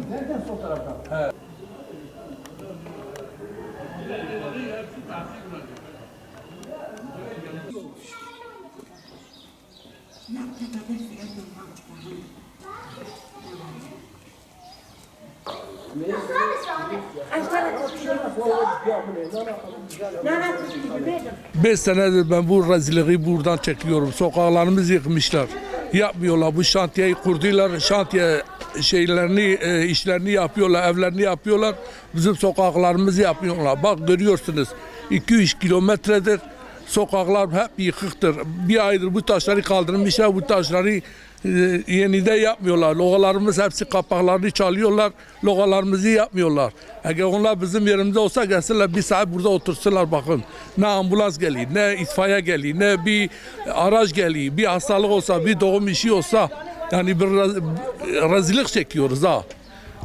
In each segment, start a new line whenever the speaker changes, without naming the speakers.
Nereden sol taraftan? He.
Beş senedir ben bu rezilliği buradan çekiyorum. Sokaklarımızı yıkmışlar. Yapmıyorlar. Bu şantiyeyi kurdular. Şantiye işlerini yapıyorlar, evlerini yapıyorlar. Bizim sokaklarımızı yapıyorlar. Bak görüyorsunuz 2-3 kilometredir sokaklar hep yıkıktır. Bir aydır bu taşları kaldırmışlar. Bu taşları yeniden yapmıyorlar. Logalarımız hepsi kapaklarını çalıyorlar. Logalarımızı yapmıyorlar. Eğer onlar bizim yerimizde olsa gelsinler bir saat burada otursunlar bakın. Ne ambulans geliyor, ne itfaiye geliyor, ne bir araç geliyor. Bir hastalık olsa, bir doğum işi olsa yani bir rezillik çekiyoruz ha.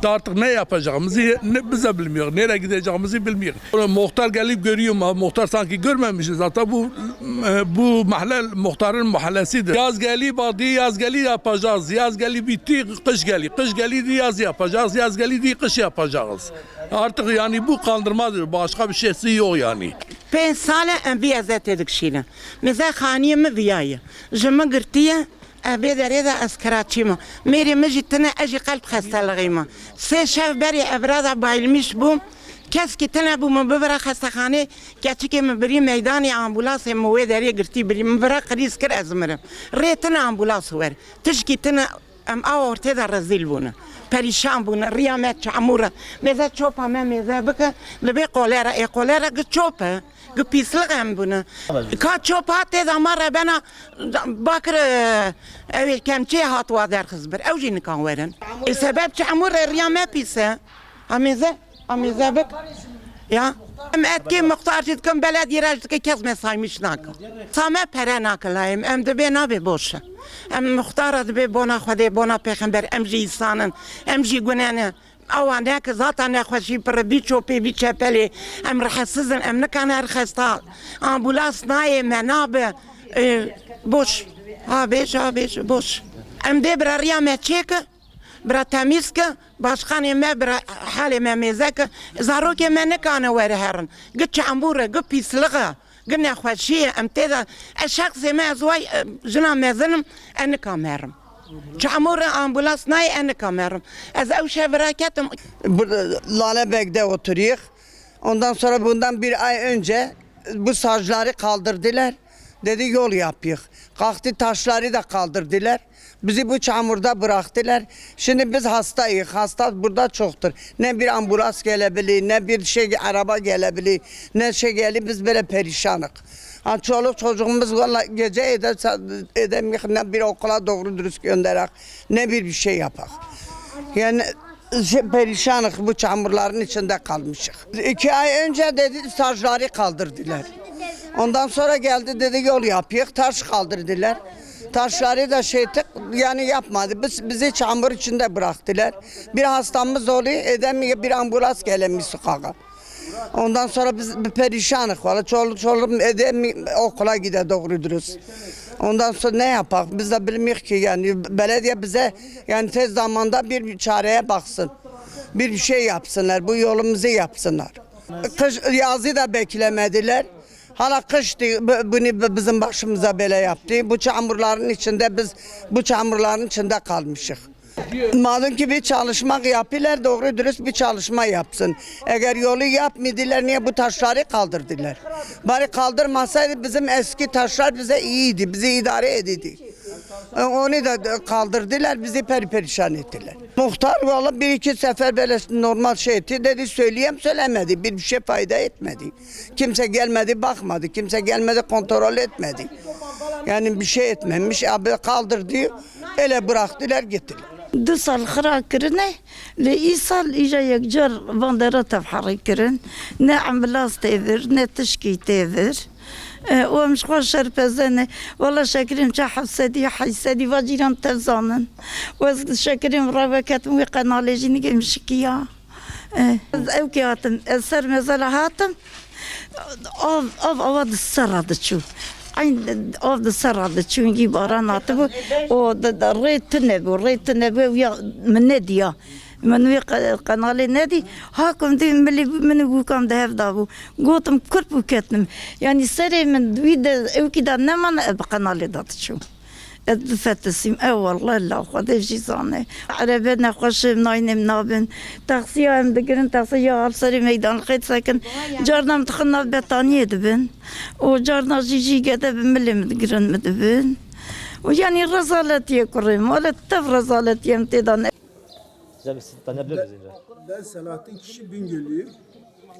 Da artık ne yapacağımızı biz de bilmiyoruz. Nereye gideceğimizi bilmiyoruz. Muhtar gelip görüyor mu? Muhtar sanki görmemişiz. Zaten bu mahalle muhtarın mahallesidir. Yaz geliyor badı, yaz geliyor yapacağız. Yaz geliyor bitti, kış geliyor. Kış geliyor yaz yapacağız. Yaz geliyor kış yapacağız. Artık yani bu kandırmadır. Başka bir şeysi yok yani.
5 sene bir ezet edik şiyle. Mesela haniyemi viyayı. Jımı gırtiye. أبي دريدا أسكراتشيما ميري مجتنا أجي قلب خستالغيما سي شاف بري أبرادا بايلميش بوم كسكي تنبو من ببرا خستخاني كاتشكي من بري ميداني أمبولاس موي دري قرتي بري من برا قريس كر أزمرم ريتنا أمبولاس ور تشكي تنا أم أور تدا رزيل بونا پریشان بونا ریامت چامورا مزه چوپا مزه بکه لبی قولera گه چوپه گه پیسلغم بونا که چوپا تیز اماره بنا باکر اوی کمچه هاتوا در خزبر اوجی نکان ورن سبب چامور ریامت پیسه امیزه بک ya etki muhtar çıtkın belediye rejtki kez mesaymış nakı. Same pere nakılayım. Em de be nabe boşa. Em muhtar de be bona xwede bona peygamber emji insanın emji günene. Awa ne ki zaten ne xoşi per bir çopi bir çepeli em rahatsızın em ne kan her hasta. Ambulans naye menabe boş. Ha beş boş. Em de bir riyamet çeke. برا تمیز که باشخانه ما برا حال ما میزک زارو که من نکانه وره هرن گه چامبوره گه پیسلقه گه نخوشیه امتدا الشخص ما زوای جنا مزنم انا کامرم چامبوره آمبولانس نای انا کامرم از او şevraketım
Lalebek'te oturuyor. Ondan sonra bundan bir ay önce bu sacları kaldırdılar. Dedi yol yapıyor. Kalktı taşları da kaldırdılar. Bizi bu çamurda bıraktılar. Şimdi biz hastayız. Hasta burada çoktur. Ne bir ambulans gelebilir, ne bir araba gelebilir, ne gelebilir. Biz böyle perişanız. Çoluk çocuğumuz valla gece edemiyor. Ne bir okula doğru dürüst gönderek, ne bir şey yapak. Yani perişanız, bu çamurların içinde kalmışız. 2 ay önce dedi sacları kaldırdılar. Ondan sonra geldi dedi yol yapıyor, taş kaldırdılar. Taşları da yani yapmadı. Bizi çamur içinde bıraktılar. Bir hastamız oluyor, edemiyor bir ambulans gelemiyor sokağa. Ondan sonra biz perişanız valla. Çoluk edemiyor okula gider doğru dürüst. Ondan sonra ne yapak? Biz de bilmiyoruz ki yani belediye bize yani tez zamanda bir çareye baksın. Bir şey yapsınlar, bu yolumuzu yapsınlar. Kış yazı da beklemediler. Hala kıştı bunu bizim başımıza böyle yaptı. Bu çamurların içinde biz bu çamurların içinde kalmışız. Madem ki bir çalışma yapıyorlar doğru dürüst bir çalışma yapsın. Eğer yolu yapmadılar niye bu taşları kaldırdılar? Bari kaldırmasaydı bizim eski taşlar bize iyiydi, bizi idare edildi. Onu da kaldırdılar, bizi perişan ettiler. Muhtar valla 1-2 sefer böyle normal etti dedi söylemedi, bir şey fayda etmedi. Kimse gelmedi bakmadı, kimse gelmedi kontrol etmedi. Yani bir şey etmemiş, abi kaldırdı, öyle bıraktılar gittiler.
2 سال خرا كرنه لأي سال إجا يكجر فاندرات بحري كرن نا عملاس تيذر نا تشكي تيذر ومش خوش شرپزنه والله شکریم چه حسدی حسدی و جیران تزانن و شکریم روکت موی قناله جینی که مشکیا او که هاتم سر مزل هاتم آب سراده چو این آب سراده چو اینگی باران هاته بو و ریت نبو یا من ندیا من وی قناله ندی هاکم دی ملی من بوکم ده هفته بو گوتم کرد بو کتنم یعنی سری من وید او کی دا نمان قناله داد شو فتسیم والله لا خدا جیزانه عربه نخوش ناینم نابن تاکسی هم دگرن تاکسی هر سری میدان خیلی سکن جارنم تخنا بتانیه دبن و جارنا جیجی گده بملی مدگرن مدبن و یعنی رزالتیه کریم ولی تف رزالتیه امتدان.
Ben Selahattin Kişi Bingöl'lüyüm.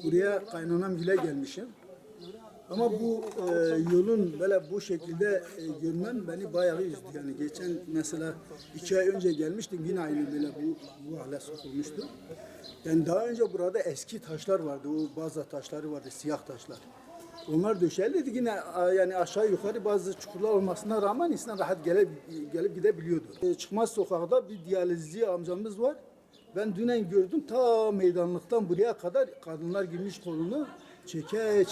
Buraya kaynanam ile gelmişim. Ama bu yolun böyle bu şekilde görmem beni bayağı üzdü. Yani geçen mesela 2 ay önce gelmiştim yine aynı böyle bu hale sokulmuştu. Yani daha önce burada eski taşlar vardı. O bazı taşları vardı, siyah taşlar. Onlar döşeldi yine yani aşağı yukarı bazı çukurlar olmasına rağmen insan rahat gelip gidebiliyordu. Çıkmaz sokakta bir diyalizci amcamız var. Ben dünen gördüm ta meydanlıktan buraya kadar kadınlar girmiş kolunu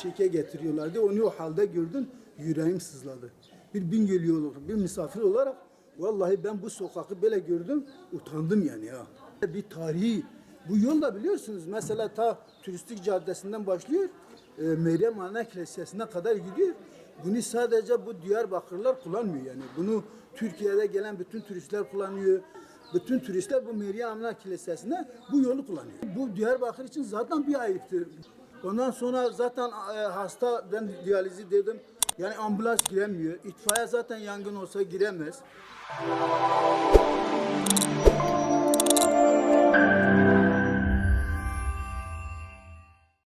çeke getiriyorlardı. Onu o halde gördüm yüreğim sızladı. Bir Bingöl'lü olarak, bir misafir olarak vallahi ben bu sokakı böyle gördüm utandım yani ya. Bir tarihi bu yol da biliyorsunuz mesela ta turistik caddesinden başlıyor. Meryem Ana Kilisesi'ne kadar gidiyor. Bunu sadece bu Diyarbakırlılar kullanmıyor yani. Bunu Türkiye'de gelen bütün turistler kullanıyor. Bütün turistler bu Meryem Ana Kilisesi'ne bu yolu kullanıyor. Bu Diyarbakır için zaten bir ayıptır. Ondan sonra zaten hasta ben diyalizi dedim. Yani ambulans giremiyor. İtfaiye zaten yangın olsa giremez.